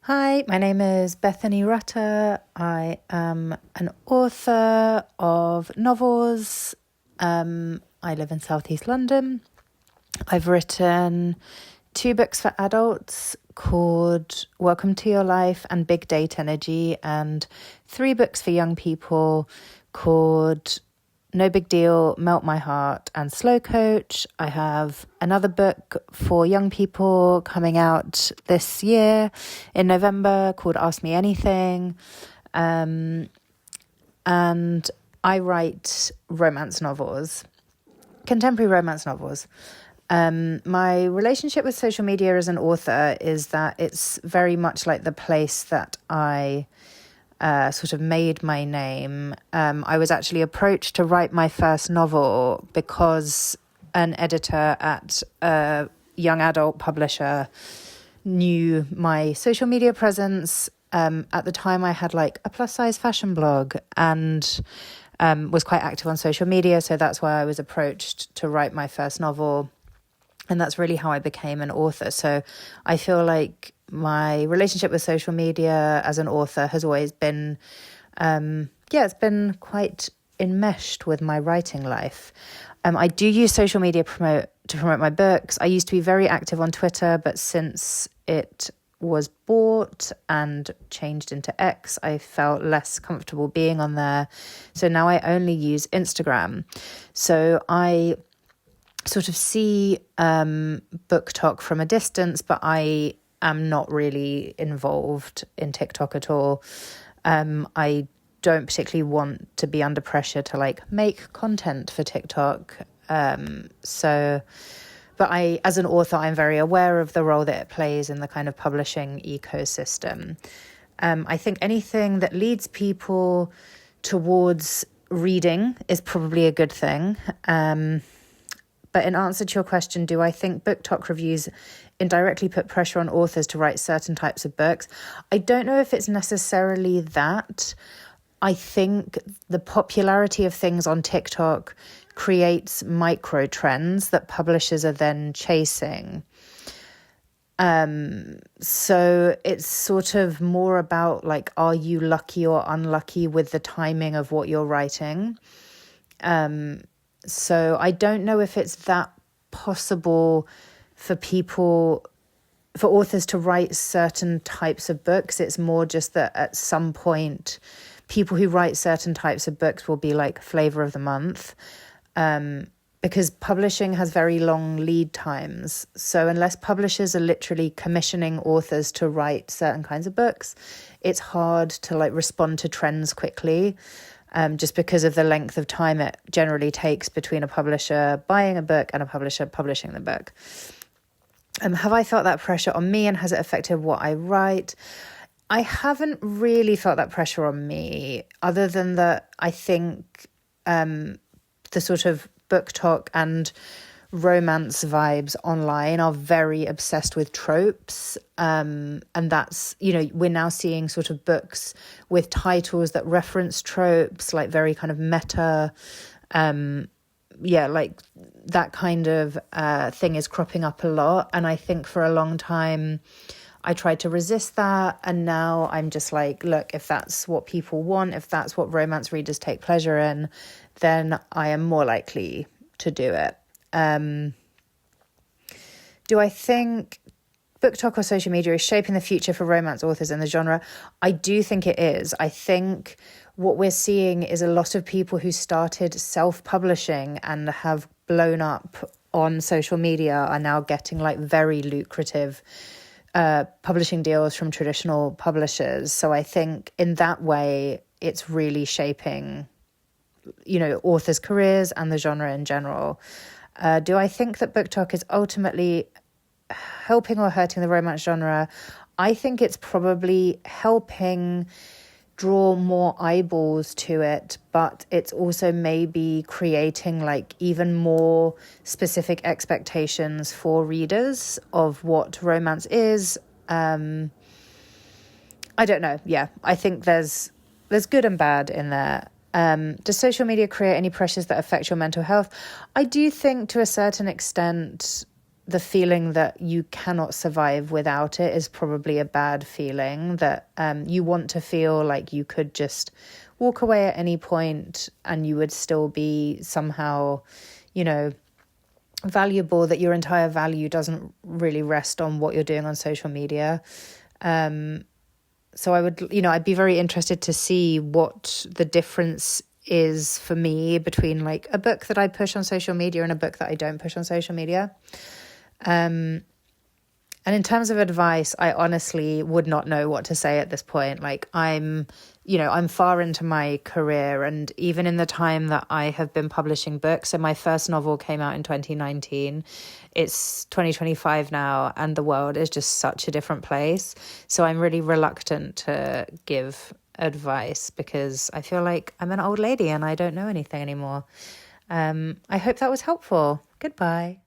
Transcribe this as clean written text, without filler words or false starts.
Hi, my name is Bethany Rutter. I am an author of novels. I live in Southeast London. I've written 2 books for adults called Welcome to Your Life and Big Date Energy, and 3 books for young people called No Big Deal, Melt My Heart, and Slow Coach. I have another book for young people coming out this year in November called Ask Me Anything. And I write romance novels, contemporary romance novels. My relationship with social media as an author is that it's very much like the place that I sort of made my name. I was actually approached to write my first novel because an editor at a young adult publisher knew my social media presence. At the time, I had like a plus size fashion blog and was quite active on social media. So that's why I was approached to write my first novel. And that's really how I became an author. So I feel like my relationship with social media as an author has always been, it's been quite enmeshed with my writing life. I do use social media to promote my books. I used to be very active on Twitter, but since it was bought and changed into X, I felt less comfortable being on there. So now I only use Instagram. So I sort of see Book Talk from a distance, but I am not really involved in TikTok at all. I don't particularly want to be under pressure to like make content for TikTok. But as an author, I'm very aware of the role that it plays in the kind of publishing ecosystem. I think anything that leads people towards reading is probably a good thing. But in answer to your question, do I think Book Talk reviews indirectly put pressure on authors to write certain types of books? I don't know if it's necessarily that. I think the popularity of things on TikTok creates micro trends that publishers are then chasing. So it's sort of more about like, are you lucky or unlucky with the timing of what you're writing? So I don't know if it's that possible for authors to write certain types of books. It's more just that at some point, people who write certain types of books will be like flavor of the month, because publishing has very long lead times. So unless publishers are literally commissioning authors to write certain kinds of books, it's hard to like respond to trends quickly. Just because of the length of time it generally takes between a publisher buying a book and a publisher publishing the book. Have I felt that pressure on me, and has it affected what I write? I haven't really felt that pressure on me, other than that I think the sort of Book Talk and romance vibes online are very obsessed with tropes, and that's, we're now seeing sort of books with titles that reference tropes, like very kind of meta, like that kind of thing is cropping up a lot. And I think for a long time I tried to resist that, and now I'm just like, look, if that's what people want, if that's what romance readers take pleasure in, then I am more likely to do it. Do I think Book Talk or social media is shaping the future for romance authors in the genre? I do think it is. I think what we're seeing is a lot of people who started self-publishing and have blown up on social media are now getting like very lucrative publishing deals from traditional publishers. So I think in that way, it's really shaping, authors' careers and the genre in general. Do I think that Book Talk is ultimately helping or hurting the romance genre? I think it's probably helping draw more eyeballs to it, but it's also maybe creating like even more specific expectations for readers of what romance is. I don't know. Yeah, I think there's good and bad in there. Does social media create any pressures that affect your mental health? I do think to a certain extent the feeling that you cannot survive without it is probably a bad feeling, that you want to feel like you could just walk away at any point and you would still be somehow, valuable, that your entire value doesn't really rest on what you're doing on social media. So I would, I'd be very interested to see what the difference is for me between like a book that I push on social media and a book that I don't push on social media. And in terms of advice, I honestly would not know what to say at this point. Like I'm far into my career, and even in the time that I have been publishing books, so my first novel came out in 2019. It's 2025 now, and the world is just such a different place. So I'm really reluctant to give advice because I feel like I'm an old lady and I don't know anything anymore. I hope that was helpful. Goodbye.